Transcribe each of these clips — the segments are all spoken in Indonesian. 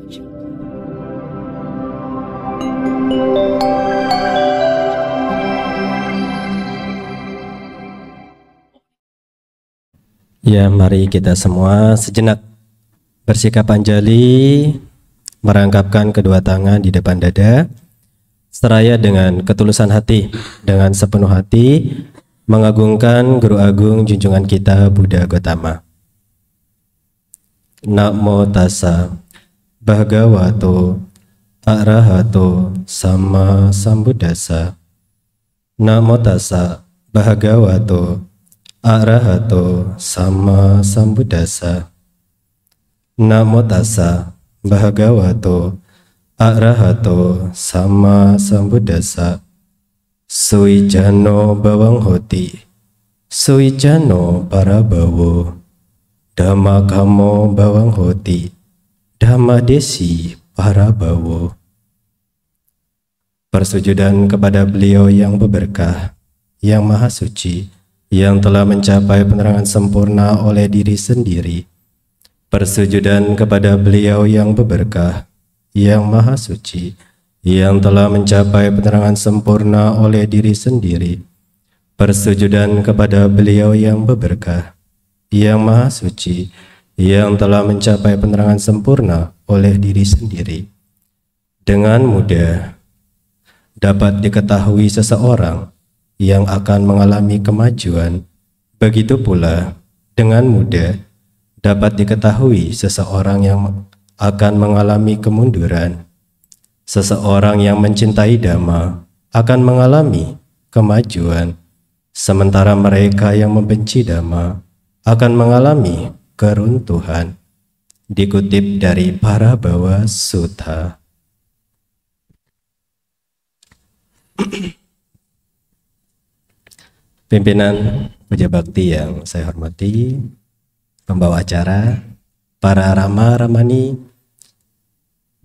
Ya, mari kita semua sejenak bersikap anjali, merangkapkan kedua tangan di depan dada, seraya dengan ketulusan hati, dengan sepenuh hati, mengagungkan Guru Agung junjungan kita Buddha Gotama. Namo tassa bhagavato arahato sama sambuddhassa. Namo tassa bhagavato arahato sama sambuddhassa. Namo tassa bhagavato arahato sama sambuddhassa. Suwijano bawang hoti, suwijano parabawo, dhamma kamo bawang hoti, dhamma desi parabawo. Persujudan kepada beliau yang berberkah, yang maha suci, yang telah mencapai penerangan sempurna oleh diri sendiri. Persujudan kepada beliau yang berberkah, yang maha suci, yang telah mencapai penerangan sempurna oleh diri sendiri. Persujudan kepada beliau yang berberkah, yang maha suci, yang telah mencapai penerangan sempurna oleh diri sendiri. Dengan mudah dapat diketahui seseorang yang akan mengalami kemajuan, begitu pula dengan mudah dapat diketahui seseorang yang akan mengalami kemunduran. Seseorang yang mencintai Dhamma akan mengalami kemajuan, sementara mereka yang membenci Dhamma akan mengalami keruntuhan. Dikutip dari Parabhawa Sutta. Pimpinan Puja Bakti yang saya hormati, pembawa acara, para Rama Ramani,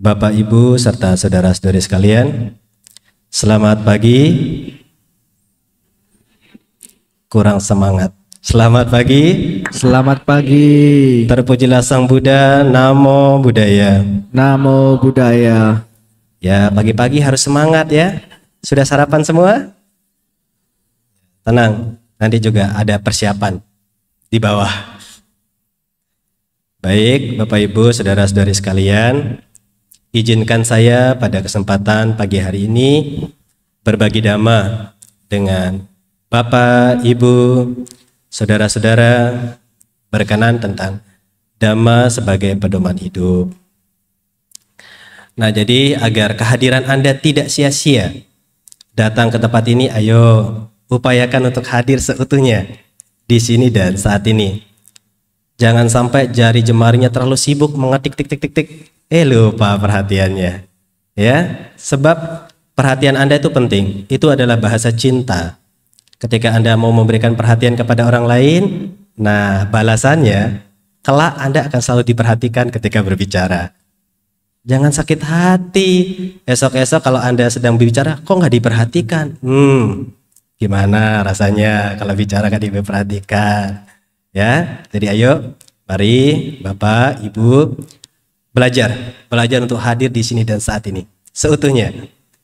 Bapak Ibu serta saudara-saudari sekalian, selamat pagi. Kurang semangat. Selamat pagi. Selamat pagi. Terpujilah Sang Buddha. Namo Buddhaya. Namo Buddhaya. Ya, pagi-pagi harus semangat ya. Sudah sarapan semua? Tenang, nanti juga ada persiapan di bawah. Baik, Bapak Ibu, saudara-saudari sekalian, izinkan saya pada kesempatan pagi hari ini berbagi dhamma dengan Bapak, Ibu, saudara-saudara berkenan tentang dhamma sebagai pedoman hidup. Nah, jadi agar kehadiran Anda tidak sia-sia datang ke tempat ini, ayo upayakan untuk hadir seutuhnya di sini dan saat ini. Jangan sampai jari jemarinya terlalu sibuk mengetik tik, lupa perhatiannya. Ya, sebab perhatian Anda itu penting. Itu adalah bahasa cinta. Ketika Anda mau memberikan perhatian kepada orang lain, nah balasannya kelak Anda akan selalu diperhatikan ketika berbicara. Jangan sakit hati. Esok-esok kalau Anda sedang berbicara, kok nggak diperhatikan? Gimana rasanya kalau bicara gak diperhatikan? Ya, jadi ayo, mari Bapak, Ibu belajar untuk hadir di sini dan saat ini seutuhnya.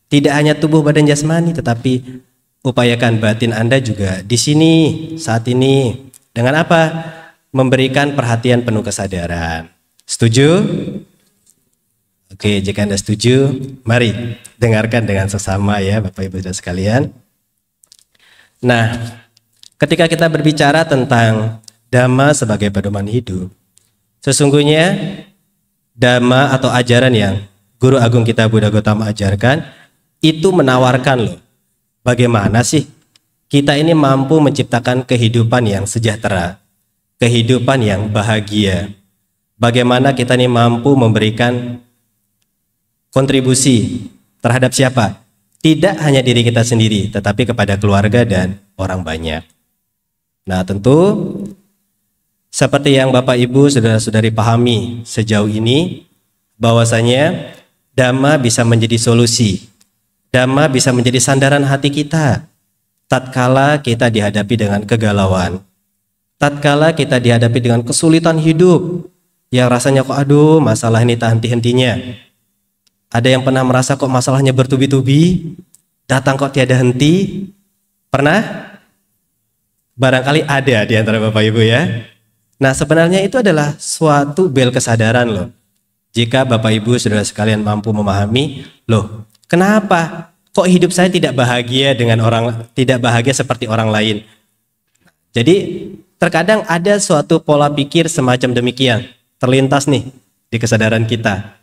Tidak hanya tubuh badan jasmani, tetapi upayakan batin Anda juga di sini saat ini. Dengan apa? Memberikan perhatian penuh kesadaran. Setuju? Oke, jika Anda setuju, mari dengarkan dengan sesama ya Bapak Ibu dan sekalian. Nah, ketika kita berbicara tentang Dhamma sebagai pedoman hidup, sesungguhnya Dhamma atau ajaran yang Guru Agung kita Buddha Gotama ajarkan itu menawarkan loh, bagaimana sih kita ini mampu menciptakan kehidupan yang sejahtera, kehidupan yang bahagia. Bagaimana kita ini mampu memberikan kontribusi terhadap siapa? Tidak hanya diri kita sendiri, tetapi kepada keluarga dan orang banyak. Nah, tentu seperti yang Bapak Ibu saudara-saudari pahami sejauh ini, bahwasanya Dhamma bisa menjadi solusi. Dhamma bisa menjadi sandaran hati kita tatkala kita dihadapi dengan kegalauan, tatkala kita dihadapi dengan kesulitan hidup, yang rasanya kok aduh masalah ini tak henti-hentinya. Ada yang pernah merasa kok masalahnya bertubi-tubi, datang kok tiada henti? Pernah? Barangkali ada di antara Bapak Ibu ya. Nah, sebenarnya itu adalah suatu bel kesadaran loh. Jika Bapak Ibu saudara sekalian mampu memahami, loh, kenapa kok hidup saya tidak bahagia tidak bahagia seperti orang lain? Jadi, terkadang ada suatu pola pikir semacam demikian terlintas nih di kesadaran kita.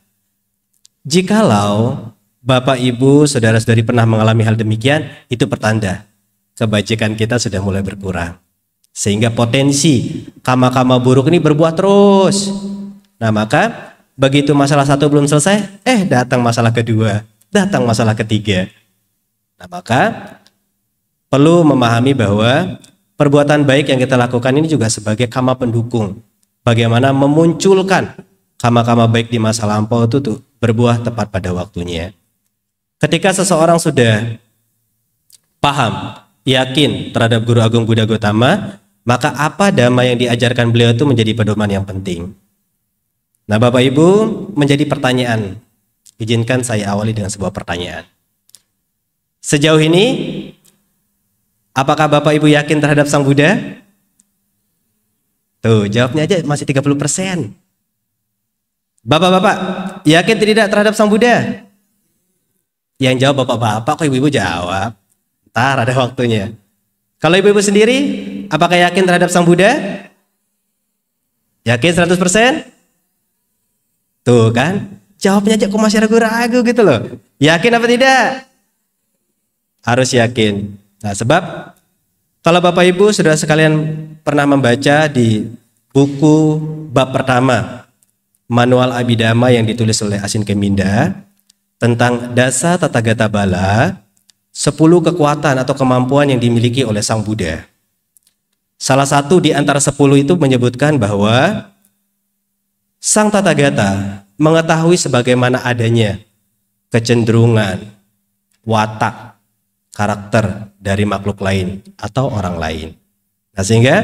Jikalau Bapak Ibu saudara-saudari pernah mengalami hal demikian, itu pertanda kebajikan kita sudah mulai berkurang. Sehingga potensi karma-karma buruk ini berbuah terus. Nah, maka begitu masalah satu belum selesai, datang masalah kedua, datang masalah ketiga. Nah, maka perlu memahami bahwa perbuatan baik yang kita lakukan ini juga sebagai karma pendukung. Bagaimana memunculkan karma-karma baik di masa lampau itu tuh berbuah tepat pada waktunya. Ketika seseorang sudah paham, yakin terhadap Guru Agung Buddha Gautama, maka apa dhamma yang diajarkan beliau itu menjadi pedoman yang penting. Nah, Bapak Ibu, menjadi pertanyaan. Izinkan saya awali dengan sebuah pertanyaan. Sejauh ini, apakah Bapak Ibu yakin terhadap Sang Buddha? Tuh, jawabnya aja masih 30%. Bapak-bapak, yakin tidak terhadap Sang Buddha? Yang jawab bapak-bapak, kok ibu-ibu jawab? Ntar ada waktunya. Kalau ibu-ibu sendiri, apakah yakin terhadap Sang Buddha? Yakin 100%? Tuh kan, jawabnya aja kok masih ragu-ragu gitu loh. Yakin apa tidak? Harus yakin. Nah, sebab kalau Bapak Ibu sudah sekalian pernah membaca di buku bab pertama Manual Abhidhamma yang ditulis oleh Asin Keminda tentang Dasa Tathagata Bala, 10 kekuatan atau kemampuan yang dimiliki oleh Sang Buddha. Salah satu di antara 10 itu menyebutkan bahwa Sang Tathagata mengetahui sebagaimana adanya kecenderungan, watak, karakter dari makhluk lain atau orang lain. Nah, sehingga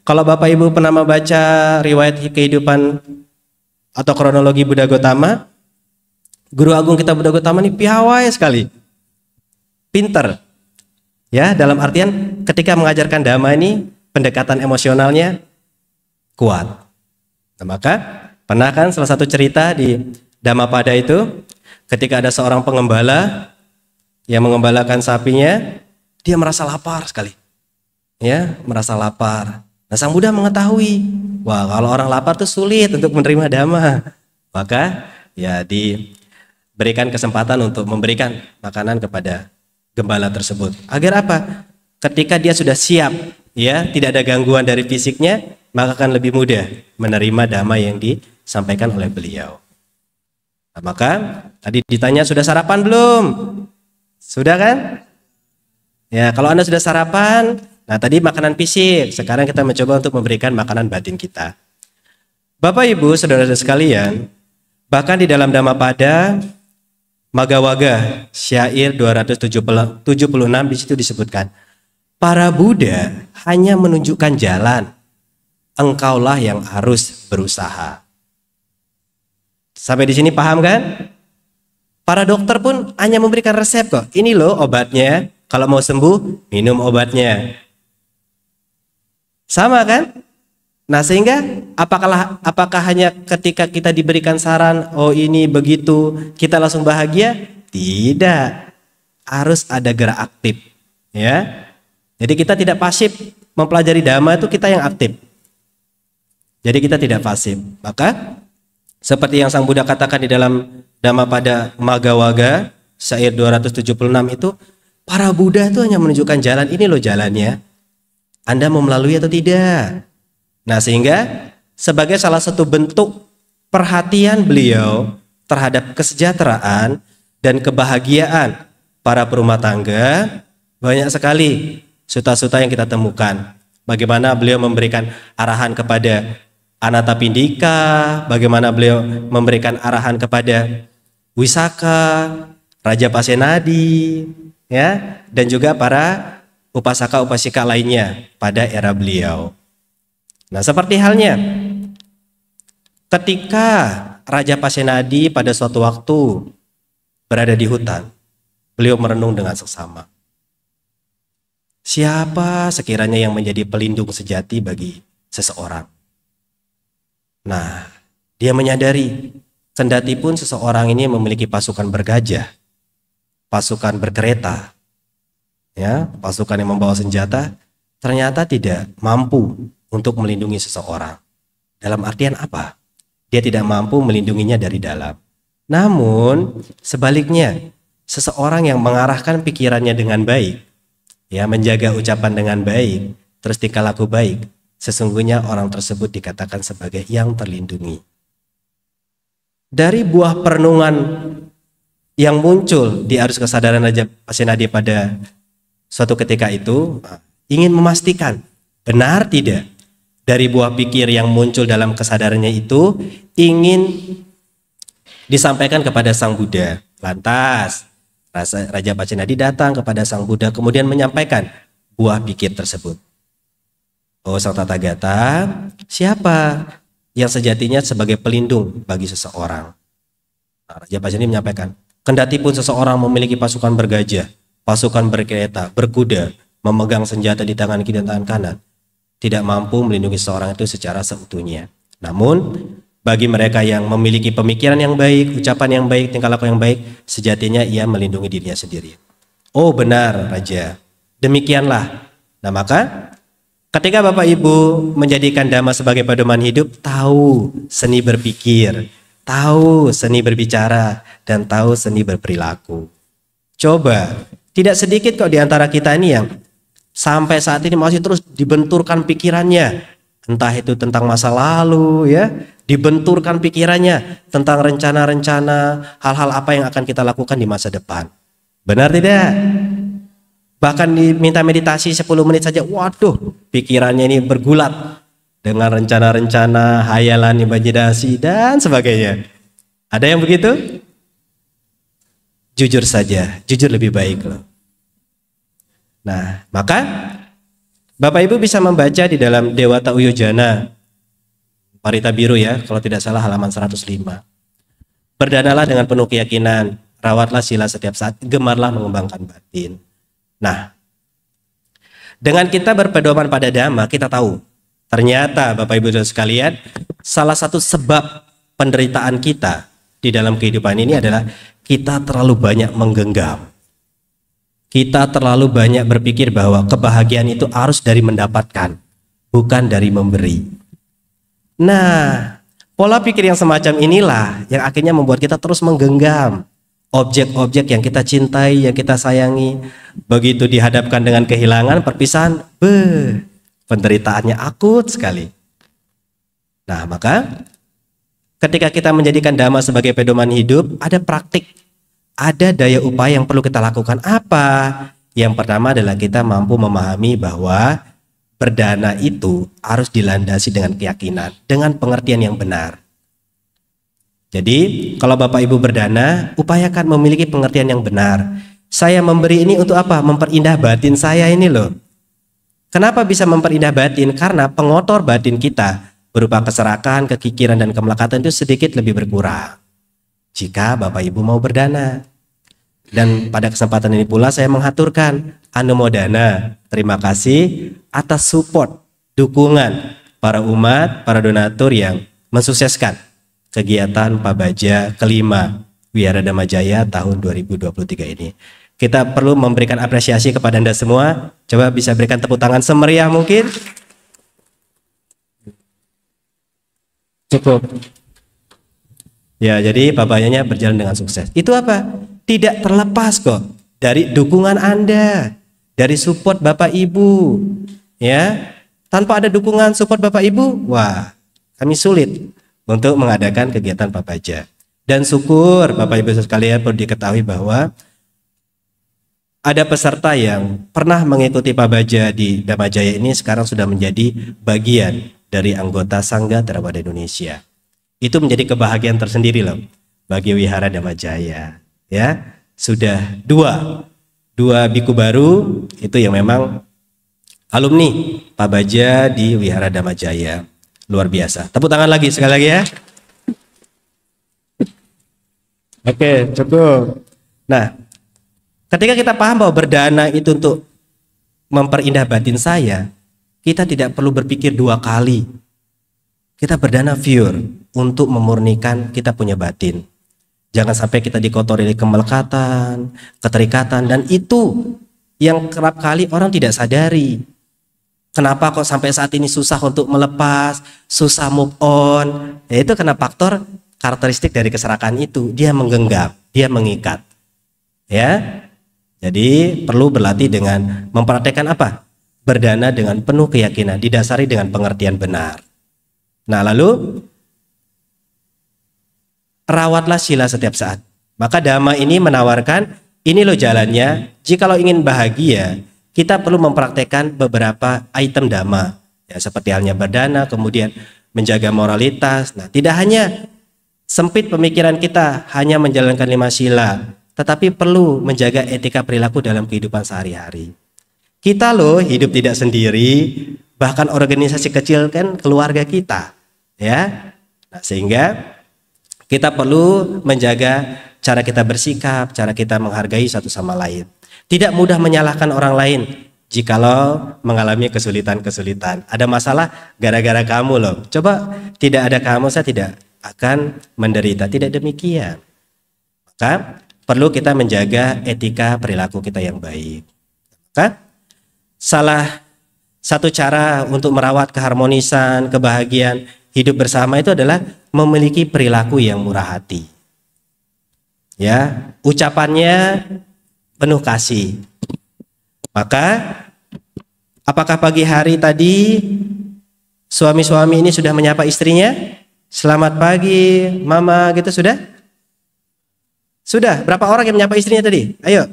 kalau Bapak Ibu pernah membaca riwayat kehidupan atau kronologi Buddha Gautama, Guru Agung kita Buddha Gautama ini piawai sekali, pinter, ya, dalam artian ketika mengajarkan dhamma ini pendekatan emosionalnya kuat. Nah, maka pernah kan salah satu cerita di Dhammapada itu, ketika ada seorang pengembala yang mengembalakan sapinya, dia merasa lapar sekali, ya, merasa lapar. Nah, Sang Buddha mengetahui, wah, kalau orang lapar tuh sulit untuk menerima dhamma, maka ya diberikan kesempatan untuk memberikan makanan kepada gembala tersebut. Agar apa? Ketika dia sudah siap, ya, tidak ada gangguan dari fisiknya, maka akan lebih mudah menerima dhamma yang disampaikan oleh beliau. Nah, maka tadi ditanya sudah sarapan belum? Sudah kan? Ya, kalau Anda sudah sarapan, nah tadi makanan fisik, sekarang kita mencoba untuk memberikan makanan batin kita. Bapak Ibu, saudara-saudara sekalian, bahkan di dalam Dhammapada Magawaga syair 276 di situ disebutkan, para Buddha hanya menunjukkan jalan, engkaulah yang harus berusaha. Sampai di sini paham kan? Para dokter pun hanya memberikan resep kok. Ini loh obatnya. Kalau mau sembuh, minum obatnya. Sama kan? Nah, sehingga apakah hanya ketika kita diberikan saran, oh ini begitu, kita langsung bahagia? Tidak. Harus ada gerak aktif, ya. Jadi kita tidak pasif mempelajari dhamma, itu kita yang aktif. Jadi kita tidak pasif. Maka seperti yang Sang Buddha katakan di dalam Dhammapada Magawaga syair 276 itu, para Buddha itu hanya menunjukkan jalan, ini loh jalannya. Anda mau melalui atau tidak? Nah, sehingga sebagai salah satu bentuk perhatian beliau terhadap kesejahteraan dan kebahagiaan para perumah tangga, banyak sekali sutta-sutta yang kita temukan. Bagaimana beliau memberikan arahan kepada Anathapindika, bagaimana beliau memberikan arahan kepada Wisaka, Raja Pasenadi, ya, dan juga para upasaka-upasika lainnya pada era beliau. Nah, seperti halnya Ketika Raja Pasenadi pada suatu waktu berada di hutan, beliau merenung dengan seksama. Siapa sekiranya yang menjadi pelindung sejati bagi seseorang? Nah, dia menyadari, kendati pun seseorang ini memiliki pasukan bergajah, pasukan berkereta, ya, pasukan yang membawa senjata, ternyata tidak mampu untuk melindungi seseorang. Dalam artian apa? Dia tidak mampu melindunginya dari dalam. Namun sebaliknya, seseorang yang mengarahkan pikirannya dengan baik, ya, menjaga ucapan dengan baik, terus tingkah laku baik, sesungguhnya orang tersebut dikatakan sebagai yang terlindungi. Dari buah perenungan yang muncul di arus kesadaran Raja Pasenadi pada suatu ketika itu, ingin memastikan benar tidak dari buah pikir yang muncul dalam kesadarannya itu ingin disampaikan kepada Sang Buddha. Lantas Raja Pasenadi datang kepada Sang Buddha kemudian menyampaikan buah pikir tersebut. Oh Sang Tathagata, siapa yang sejatinya sebagai pelindung bagi seseorang? Nah, Raja Pasenadi menyampaikan, kendati pun seseorang memiliki pasukan bergajah, pasukan berkereta, berkuda, memegang senjata di tangan kiri dan tangan kanan, tidak mampu melindungi seseorang itu secara seutuhnya. Namun bagi mereka yang memiliki pemikiran yang baik, ucapan yang baik, tingkah laku yang baik, sejatinya ia melindungi dirinya sendiri. Oh benar Raja, demikianlah. Nah maka ketika Bapak Ibu menjadikan Dhamma sebagai pedoman hidup, tahu seni berpikir, tahu seni berbicara, dan tahu seni berperilaku. Coba, tidak sedikit kok di antara kita ini yang sampai saat ini masih terus dibenturkan pikirannya, entah itu tentang masa lalu, ya, dibenturkan pikirannya tentang rencana-rencana hal-hal apa yang akan kita lakukan di masa depan. Benar tidak? Bahkan diminta meditasi 10 menit saja, waduh, pikirannya ini bergulat dengan rencana-rencana, hayalan, imajinasi dan sebagainya. Ada yang begitu? Jujur saja, jujur lebih baik loh. Nah, maka Bapak Ibu bisa membaca di dalam Dewata Uyojana, Parita Biru ya, kalau tidak salah halaman 105. Berdanalah dengan penuh keyakinan, rawatlah sila setiap saat, gemarlah mengembangkan batin. Nah, dengan kita berpedoman pada Dhamma, kita tahu, ternyata Bapak Ibu dan sekalian, salah satu sebab penderitaan kita di dalam kehidupan ini adalah kita terlalu banyak menggenggam. Kita terlalu banyak berpikir bahwa kebahagiaan itu harus dari mendapatkan, bukan dari memberi. Nah, pola pikir yang semacam inilah yang akhirnya membuat kita terus menggenggam objek-objek yang kita cintai, yang kita sayangi. Begitu dihadapkan dengan kehilangan, perpisahan, penderitaannya akut sekali. Nah, maka ketika kita menjadikan Dhamma sebagai pedoman hidup, ada praktik, ada daya upaya yang perlu kita lakukan. Apa? Yang pertama adalah kita mampu memahami bahwa berdana itu harus dilandasi dengan keyakinan, dengan pengertian yang benar. Jadi kalau Bapak Ibu berdana, upayakan memiliki pengertian yang benar. Saya memberi ini untuk apa? Memperindah batin saya ini loh. Kenapa bisa memperindah batin? Karena pengotor batin kita berupa keserakahan, kekikiran, dan kemelekatan itu sedikit lebih berkurang jika Bapak Ibu mau berdana. Dan pada kesempatan ini pula saya menghaturkan anumodana, terima kasih atas support, dukungan para umat, para donatur yang mensukseskan kegiatan Pabaja kelima Wihara Dhamma Jaya tahun 2023 ini. Kita perlu memberikan apresiasi kepada Anda semua. Coba bisa berikan tepuk tangan semeriah mungkin. Cukup. Ya, jadi Pabayanya berjalan dengan sukses. Itu apa? Tidak terlepas kok dari dukungan Anda, dari support Bapak Ibu. Ya, tanpa ada dukungan support Bapak Ibu, wah, kami sulit untuk mengadakan kegiatan Pabaja. Dan syukur Bapak Ibu sekalian perlu diketahui bahwa ada peserta yang pernah mengikuti Pabaja di Dhamma Jaya ini sekarang sudah menjadi bagian dari anggota Sangga Theravada Indonesia. Itu menjadi kebahagiaan tersendiri loh bagi Wihara Dhamma Jaya. Ya, sudah dua biku baru itu yang memang alumni Pabaja di Wihara Dhamma Jaya. Luar biasa. Tepuk tangan lagi sekali lagi ya. Oke, cukup. Nah, ketika kita paham bahwa berdana itu untuk memperindah batin saya, kita tidak perlu berpikir dua kali. Kita berdana pure untuk memurnikan kita punya batin. Jangan sampai kita dikotori oleh kemelekatan, keterikatan, dan itu yang kerap kali orang tidak sadari. Kenapa kok sampai saat ini susah untuk melepas, susah move on? Ya itu karena faktor karakteristik dari keserakahan itu, dia menggenggam, dia mengikat. Ya. Jadi perlu berlatih dengan mempraktekkan apa? Berdana dengan penuh keyakinan, didasari dengan pengertian benar. Nah, lalu rawatlah sila setiap saat. Maka Dhamma ini menawarkan, ini loh jalannya. Jikalau ingin bahagia, kita perlu mempraktekkan beberapa item Dhamma. Ya, seperti halnya berdana, kemudian menjaga moralitas. Nah, tidak hanya sempit pemikiran kita hanya menjalankan 5 sila, tetapi perlu menjaga etika perilaku dalam kehidupan sehari-hari. Kita loh hidup tidak sendiri, bahkan organisasi kecil kan keluarga kita, ya. Nah, sehingga kita perlu menjaga cara kita bersikap, cara kita menghargai satu sama lain. Tidak mudah menyalahkan orang lain jikalau mengalami kesulitan-kesulitan. Ada masalah gara-gara kamu loh. Coba tidak ada kamu, saya tidak akan menderita. Tidak demikian. Maka perlu kita menjaga etika perilaku kita yang baik. Maka salah satu cara untuk merawat keharmonisan, kebahagiaan hidup bersama itu adalah memiliki perilaku yang murah hati. Ya, ucapannya penuh kasih. Maka apakah pagi hari tadi suami-suami ini sudah menyapa istrinya? Selamat pagi, mama, gitu sudah? Sudah, berapa orang yang menyapa istrinya tadi? Ayo.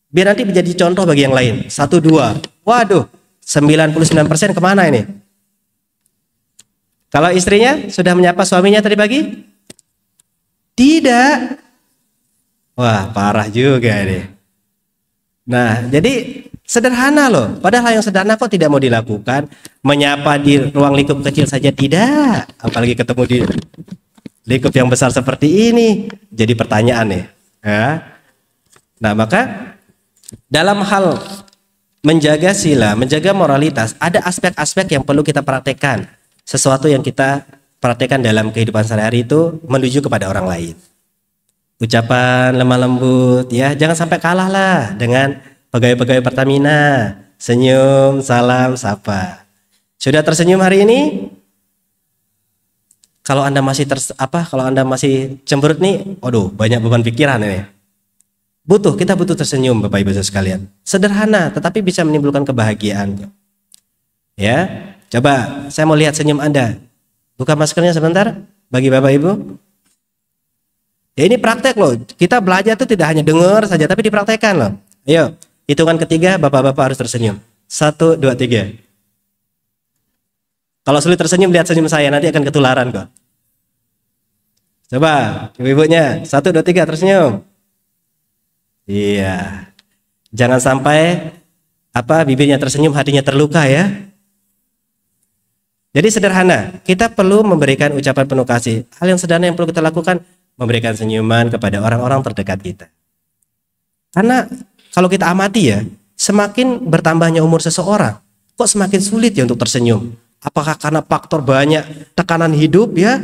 Biar nanti menjadi contoh bagi yang lain. 1, 2. Waduh, 99% kemana ini? Kalau istrinya sudah menyapa suaminya tadi pagi? Tidak. Wah, parah juga nih. Nah, jadi sederhana loh. Padahal yang sederhana kok tidak mau dilakukan. Menyapa di ruang lingkup kecil saja tidak. Apalagi ketemu di lingkup yang besar seperti ini. Jadi pertanyaan nih. Ya. Nah, maka dalam hal menjaga sila, menjaga moralitas, ada aspek-aspek yang perlu kita praktekkan. Sesuatu yang kita praktekkan dalam kehidupan sehari-hari itu menuju kepada orang lain. Ucapan lemah lembut, ya jangan sampai kalah lah dengan pegawai-pegawai Pertamina. Senyum, salam, sapa. Sudah tersenyum hari ini? Kalau Anda masih kalau Anda masih cemberut nih, waduh, banyak beban pikiran ini. Kita butuh tersenyum, Bapak Ibu sekalian. Sederhana, tetapi bisa menimbulkan kebahagiaan. Ya, coba saya mau lihat senyum Anda. Buka maskernya sebentar, bagi Bapak Ibu. Ya ini praktek loh. Kita belajar tuh tidak hanya dengar saja, tapi dipraktekkan loh. Ayo, hitungan ketiga, Bapak-bapak harus tersenyum. 1, 2, 3. Kalau sulit tersenyum, lihat senyum saya, nanti akan ketularan kok. Coba, ibu-ibunya, 1, 2, 3, tersenyum. Iya. Jangan sampai bibirnya tersenyum, hatinya terluka ya. Jadi sederhana, kita perlu memberikan ucapan penuh kasih. Hal yang sederhana yang perlu kita lakukan, memberikan senyuman kepada orang-orang terdekat kita. Karena kalau kita amati ya, semakin bertambahnya umur seseorang, kok semakin sulit ya untuk tersenyum. Apakah karena faktor banyak tekanan hidup ya,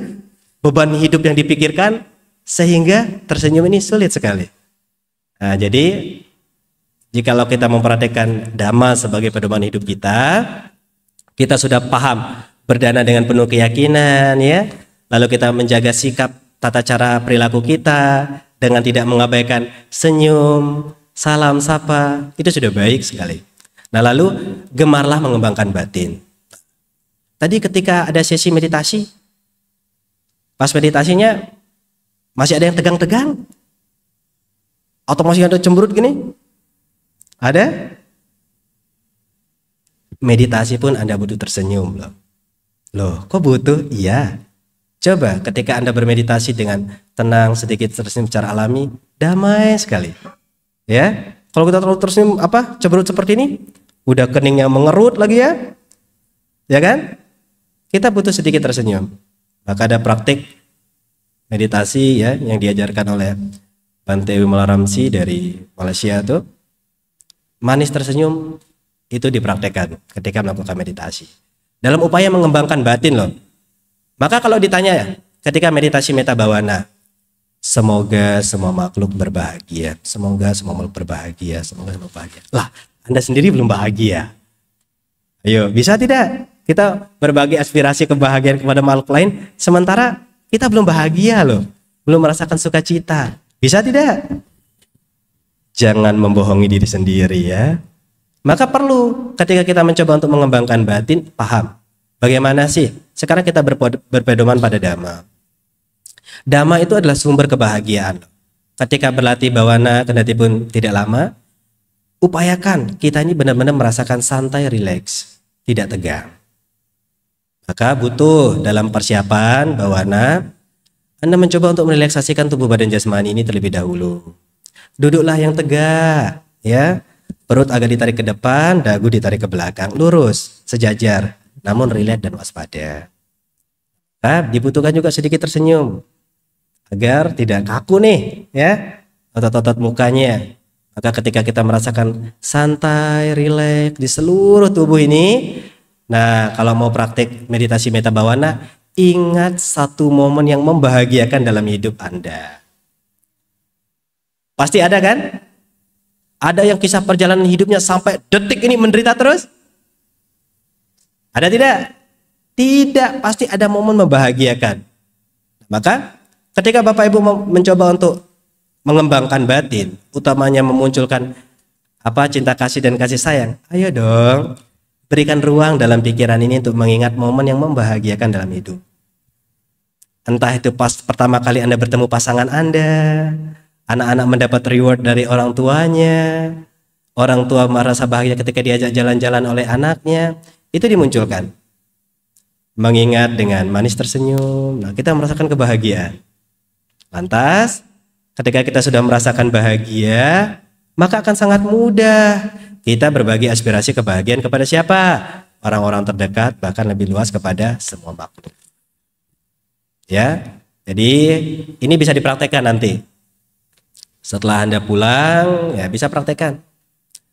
beban hidup yang dipikirkan, sehingga tersenyum ini sulit sekali. Nah, jadi jikalau kita memperhatikan Dhamma sebagai pedoman hidup kita sudah paham berdana dengan penuh keyakinan ya, lalu kita menjaga sikap tata cara perilaku kita dengan tidak mengabaikan senyum, salam, sapa, itu sudah baik sekali. Nah, lalu gemarlah mengembangkan batin. Tadi ketika ada sesi meditasi, pas meditasinya masih ada yang tegang-tegang, atau masih ada cemberut gini? Ada? Meditasi pun Anda butuh tersenyum loh. Loh, kok butuh? Iya. Coba ketika Anda bermeditasi dengan tenang, sedikit tersenyum secara alami, damai sekali. Ya, kalau kita terlalu tersenyum cemberut seperti ini, udah keningnya mengerut lagi ya. Ya kan? Kita butuh sedikit tersenyum. Maka ada praktik meditasi ya yang diajarkan oleh Bante Wimala Ramsi dari Malaysia tuh, manis tersenyum itu dipraktekkan ketika melakukan meditasi dalam upaya mengembangkan batin loh. Maka kalau ditanya ya, ketika meditasi meta bhavana, semoga semua makhluk berbahagia, semoga semua makhluk berbahagia, semoga semua bahagia. Lah, Anda sendiri belum bahagia. Ayo, bisa tidak kita berbagi aspirasi kebahagiaan kepada makhluk lain sementara kita belum bahagia loh, belum merasakan sukacita. Bisa tidak? Jangan membohongi diri sendiri ya. Maka perlu ketika kita mencoba untuk mengembangkan batin, paham bagaimana sih sekarang kita berpedoman pada Dhamma. Dhamma itu adalah sumber kebahagiaan. Ketika berlatih bhavana kendati pun tidak lama, upayakan kita ini benar-benar merasakan santai, rileks, tidak tegang. Maka butuh dalam persiapan bhavana, Anda mencoba untuk merelaksasikan tubuh badan jasmani ini terlebih dahulu. Duduklah yang tegak, ya. Perut agak ditarik ke depan, dagu ditarik ke belakang, lurus, sejajar, namun rileks dan waspada. Nah, dibutuhkan juga sedikit tersenyum agar tidak kaku nih, ya, otot-otot mukanya. Maka ketika kita merasakan santai, rileks di seluruh tubuh ini, nah kalau mau praktik meditasi meta bhavana, ingat satu momen yang membahagiakan dalam hidup Anda. Pasti ada kan? Ada yang kisah perjalanan hidupnya sampai detik ini menderita terus? Ada tidak? Tidak, pasti ada momen membahagiakan. Maka ketika Bapak Ibu mencoba untuk mengembangkan batin, utamanya memunculkan cinta kasih dan kasih sayang, ayo dong berikan ruang dalam pikiran ini untuk mengingat momen yang membahagiakan dalam hidup. Entah itu pas pertama kali Anda bertemu pasangan Anda, anak-anak mendapat reward dari orang tuanya, orang tua merasa bahagia ketika diajak jalan-jalan oleh anaknya, itu dimunculkan. Mengingat dengan manis tersenyum, nah kita merasakan kebahagiaan. Lantas, ketika kita sudah merasakan bahagia, maka akan sangat mudah kita berbagi aspirasi kebahagiaan kepada siapa? Orang-orang terdekat, bahkan lebih luas kepada semua makhluk. Ya, jadi ini bisa dipraktekkan nanti. Setelah Anda pulang, ya bisa praktekkan.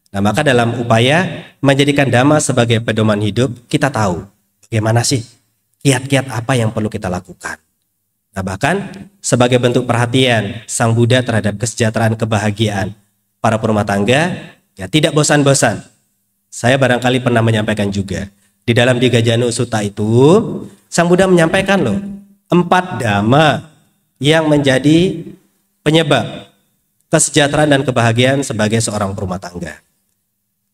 Nah, maka dalam upaya menjadikan Dhamma sebagai pedoman hidup, kita tahu bagaimana sih kiat-kiat apa yang perlu kita lakukan. Nah, bahkan sebagai bentuk perhatian Sang Buddha terhadap kesejahteraan kebahagiaan para perumah tangga, ya tidak bosan-bosan. Saya barangkali pernah menyampaikan juga di dalam Digajanu Sutta itu, Sang Buddha menyampaikan loh 4 Dhamma yang menjadi penyebab kesejahteraan dan kebahagiaan sebagai seorang perumah tangga.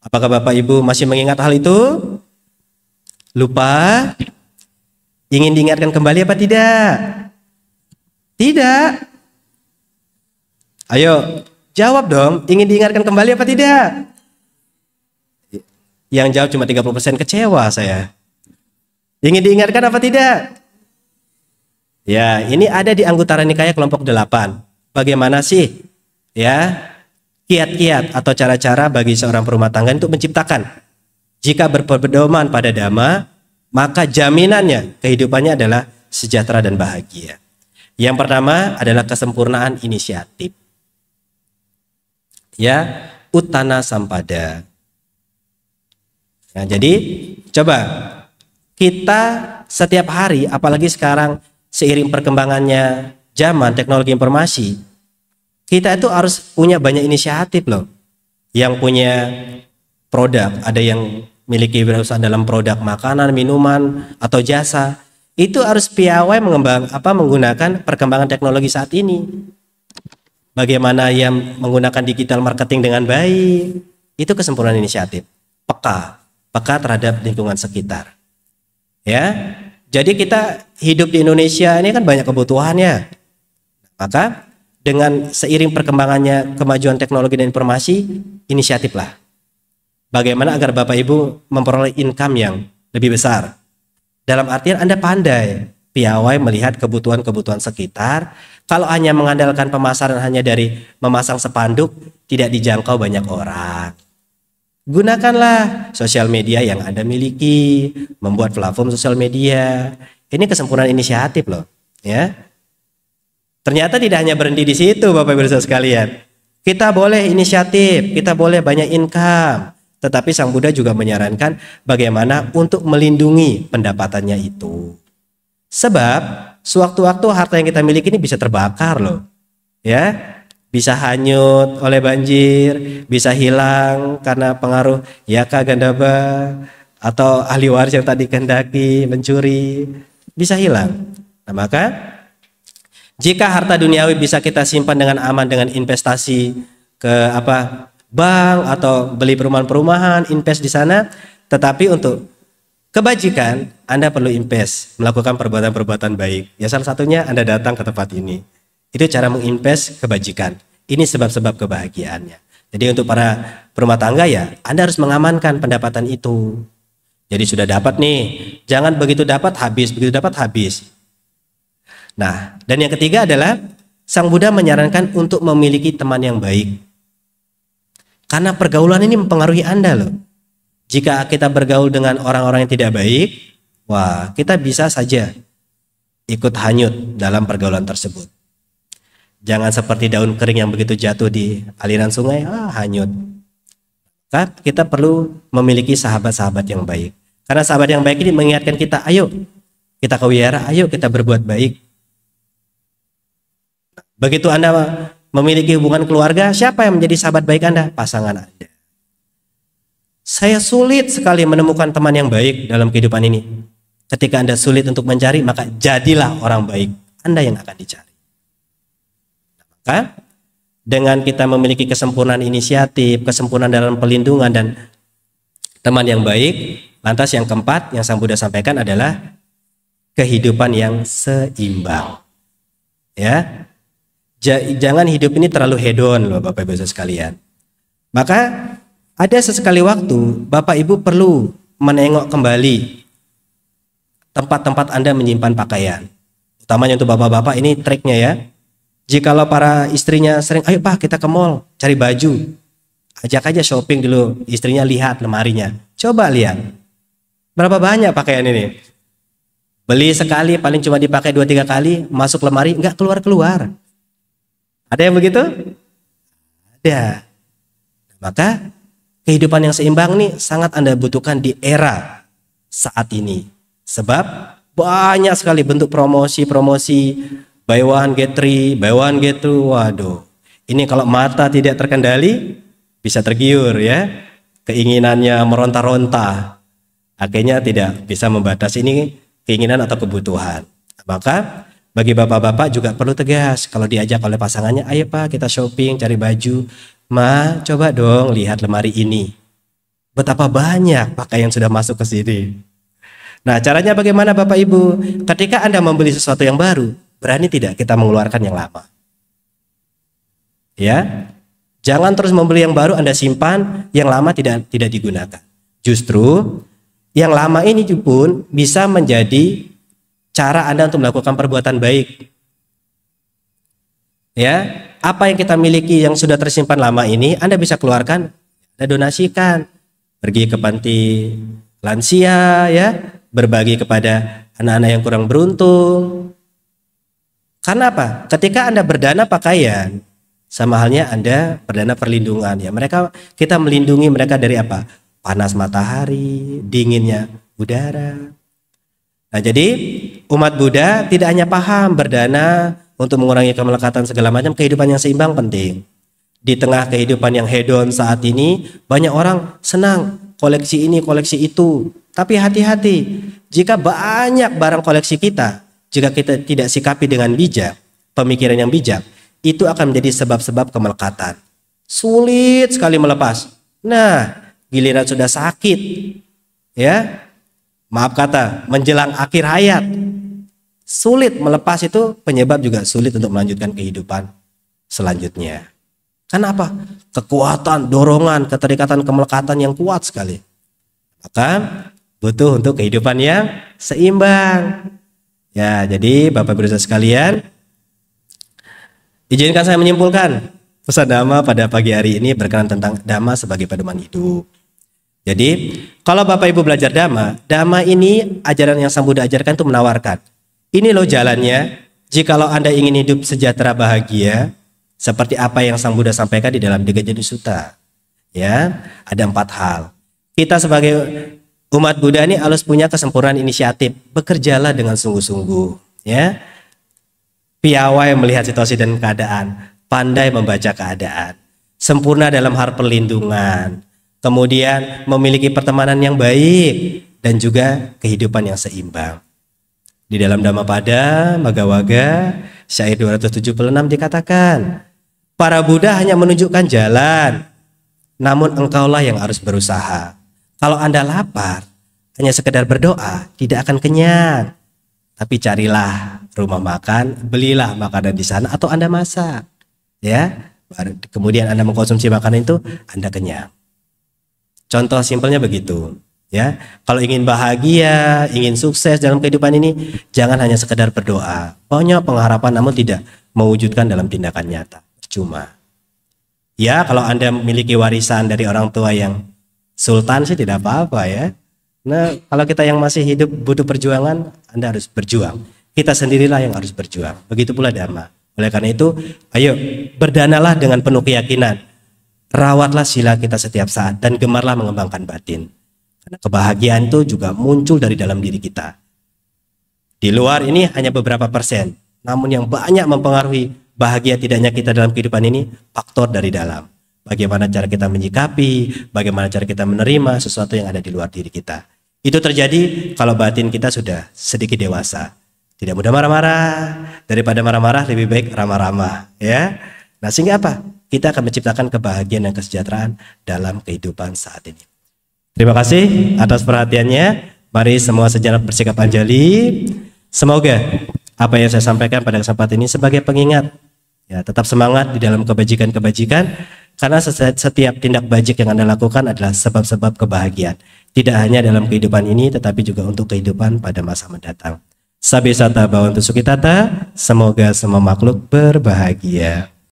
Apakah Bapak Ibu masih mengingat hal itu? Lupa? Ingin diingatkan kembali apa tidak? Tidak. Ayo, jawab dong. Ingin diingatkan kembali apa tidak? Yang jawab cuma 30%, kecewa saya. Ingin diingatkan apa tidak? Ya, ini ada di Anguttara Nikaya kelompok 8. Bagaimana sih ya kiat-kiat atau cara-cara bagi seorang perumah tangga untuk menciptakan, jika berpedoman pada Dhamma, maka jaminannya kehidupannya adalah sejahtera dan bahagia. Yang pertama adalah kesempurnaan inisiatif. Ya, Uttana Sampada. Nah, jadi coba kita setiap hari, apalagi sekarang seiring perkembangannya zaman teknologi informasi, kita itu harus punya banyak inisiatif loh. Yang punya produk, ada yang miliki perusahaan dalam produk makanan, minuman, atau jasa, itu harus piawai menggunakan perkembangan teknologi saat ini. Bagaimana yang menggunakan digital marketing dengan baik, itu kesempurnaan inisiatif. Peka terhadap lingkungan sekitar. Ya, jadi kita hidup di Indonesia ini kan banyak kebutuhannya. Maka dengan seiring perkembangannya kemajuan teknologi dan informasi, inisiatiflah. Bagaimana agar Bapak Ibu memperoleh income yang lebih besar. Dalam artian Anda pandai, piawai melihat kebutuhan-kebutuhan sekitar. Kalau hanya mengandalkan pemasaran hanya dari memasang spanduk, tidak dijangkau banyak orang. Gunakanlah sosial media yang Anda miliki, membuat platform sosial media. Ini kesempurnaan inisiatif loh, ya. Ternyata tidak hanya berhenti di situ Bapak Ibu saudara sekalian. Kita boleh inisiatif, kita boleh banyak income. Tetapi Sang Buddha juga menyarankan bagaimana untuk melindungi pendapatannya itu. Sebab sewaktu-waktu harta yang kita miliki ini bisa terbakar loh. Ya, bisa hanyut oleh banjir, bisa hilang karena pengaruh yaka gandaba atau ahli waris yang tadi kehendaki mencuri, bisa hilang. Nah, maka jika harta duniawi bisa kita simpan dengan aman dengan investasi ke bank atau beli perumahan-perumahan, invest di sana, tetapi untuk kebajikan Anda perlu invest, melakukan perbuatan-perbuatan baik. Ya salah satunya Anda datang ke tempat ini. Itu cara menginvest kebajikan. Ini sebab-sebab kebahagiaannya. Jadi untuk para berumah tangga ya, Anda harus mengamankan pendapatan itu. Jadi sudah dapat nih, jangan begitu dapat habis, begitu dapat habis. Nah, dan yang ketiga adalah Sang Buddha menyarankan untuk memiliki teman yang baik. Karena pergaulan ini mempengaruhi Anda loh. Jika kita bergaul dengan orang-orang yang tidak baik, wah, kita bisa saja ikut hanyut dalam pergaulan tersebut. Jangan seperti daun kering yang begitu jatuh di aliran sungai, hanyut. Kita perlu memiliki sahabat-sahabat yang baik. Karena sahabat yang baik ini mengingatkan kita, ayo kita kewiyara, ayo kita berbuat baik. Begitu Anda memiliki hubungan keluarga, siapa yang menjadi sahabat baik Anda? Pasangan Anda. Saya sulit sekali menemukan teman yang baik dalam kehidupan ini. Ketika Anda sulit untuk mencari, maka jadilah orang baik. Anda yang akan dicari. Maka dengan kita memiliki kesempurnaan inisiatif, kesempurnaan dalam pelindungan dan teman yang baik, lantas yang keempat yang Sang Buddha sampaikan adalah kehidupan yang seimbang. Ya, jangan hidup ini terlalu hedon loh Bapak Ibu sekalian. Maka ada sesekali waktu Bapak Ibu perlu menengok kembali tempat-tempat Anda menyimpan pakaian. Utamanya untuk bapak-bapak ini triknya ya. Jikalau para istrinya sering, ayo Pak kita ke mall cari baju. Ajak aja shopping dulu, istrinya lihat lemarinya. Coba lihat. Berapa banyak pakaian ini? Beli sekali paling cuma dipakai 2-3 kali, masuk lemari enggak keluar-keluar. Ada yang begitu? Ada. Maka kehidupan yang seimbang nih sangat Anda butuhkan di era saat ini. Sebab banyak sekali bentuk promosi-promosi, buy one get three, buy one get two. Waduh, ini kalau mata tidak terkendali bisa tergiur ya. Keinginannya meronta-ronta. Akhirnya tidak bisa membatasi ini keinginan atau kebutuhan. Maka bagi bapak-bapak juga perlu tegas kalau diajak oleh pasangannya, ayo Pak kita shopping cari baju. Ma, coba dong lihat lemari ini. Betapa banyak pakaian sudah masuk ke sini. Nah, caranya bagaimana Bapak Ibu? Ketika Anda membeli sesuatu yang baru, berani tidak kita mengeluarkan yang lama? Ya. Jangan terus membeli yang baru Anda simpan, yang lama tidak digunakan. Justru yang lama ini pun bisa menjadi cara Anda untuk melakukan perbuatan baik. Ya, apa yang kita miliki yang sudah tersimpan lama ini Anda bisa keluarkan, Anda donasikan, pergi ke panti lansia ya, berbagi kepada anak-anak yang kurang beruntung. Karena apa? Ketika Anda berdana pakaian, sama halnya Anda berdana perlindungan ya. Kita melindungi mereka dari apa? Panas matahari, dinginnya udara. Nah, jadi umat Buddha tidak hanya paham berdana untuk mengurangi kemelekatan segala macam, kehidupan yang seimbang penting. Di tengah kehidupan yang hedon saat ini, banyak orang senang koleksi ini, koleksi itu. Tapi hati-hati, jika banyak barang koleksi kita, jika kita tidak sikapi dengan bijak, pemikiran yang bijak, itu akan menjadi sebab-sebab kemelekatan. Sulit sekali melepas. Nah, giliran sudah sakit, ya, maaf kata, menjelang akhir hayat, sulit melepas itu penyebab juga sulit untuk melanjutkan kehidupan selanjutnya. Kenapa? Kekuatan, dorongan, keterikatan, kemelekatan yang kuat sekali. Maka butuh untuk kehidupan yang seimbang. Ya, jadi Bapak Ibu sekalian, izinkan saya menyimpulkan pesan Dhamma pada pagi hari ini berkenan tentang Dhamma sebagai pedoman hidup. Jadi, kalau Bapak Ibu belajar Dhamma ini ajaran yang Sang Buddha ajarkan itu menawarkan. Ini loh jalannya, Jikalau Anda ingin hidup sejahtera bahagia, seperti apa yang Sang Buddha sampaikan di dalam Digajati Sutta, ya, ada 4 hal. Kita sebagai umat Buddha ini harus punya kesempurnaan inisiatif. Bekerjalah dengan sungguh-sungguh, ya. Piawai melihat situasi dan keadaan, pandai membaca keadaan, sempurna dalam hal perlindungan, kemudian memiliki pertemanan yang baik dan juga kehidupan yang seimbang. Di dalam Dhammapada Maggawaga syair 276 dikatakan, para Buddha hanya menunjukkan jalan, namun engkaulah yang harus berusaha. Kalau Anda lapar, hanya sekedar berdoa, tidak akan kenyang. Tapi carilah rumah makan, belilah makanan di sana atau Anda masak. Ya, kemudian Anda mengkonsumsi makanan itu, Anda kenyang. Contoh simpelnya begitu. Ya, kalau ingin bahagia, ingin sukses dalam kehidupan ini, jangan hanya sekedar berdoa. Pokoknya pengharapan namun tidak mewujudkan dalam tindakan nyata. Cuma, ya kalau Anda memiliki warisan dari orang tua yang sultan sih tidak apa-apa ya. Nah, kalau kita yang masih hidup butuh perjuangan, Anda harus berjuang. Kita sendirilah yang harus berjuang. Begitu pula Dhamma. Oleh karena itu, ayo berdanalah dengan penuh keyakinan. Rawatlah sila kita setiap saat dan gemarlah mengembangkan batin. Karena kebahagiaan itu juga muncul dari dalam diri kita. Di luar ini hanya beberapa persen. Namun yang banyak mempengaruhi bahagia tidaknya kita dalam kehidupan ini, faktor dari dalam. Bagaimana cara kita menyikapi, bagaimana cara kita menerima sesuatu yang ada di luar diri kita. Itu terjadi kalau batin kita sudah sedikit dewasa. Tidak mudah marah-marah. Daripada marah-marah lebih baik ramah-ramah. Ya. Nah sehingga apa? Kita akan menciptakan kebahagiaan dan kesejahteraan dalam kehidupan saat ini. Terima kasih atas perhatiannya. Mari semua sejenak bersikap anjali. Semoga apa yang saya sampaikan pada kesempatan ini sebagai pengingat. Ya, tetap semangat di dalam kebajikan-kebajikan. Karena setiap tindak bajik yang Anda lakukan adalah sebab-sebab kebahagiaan. Tidak hanya dalam kehidupan ini, tetapi juga untuk kehidupan pada masa mendatang. Sabesata Bhavantu Sukhitata. Semoga semua makhluk berbahagia.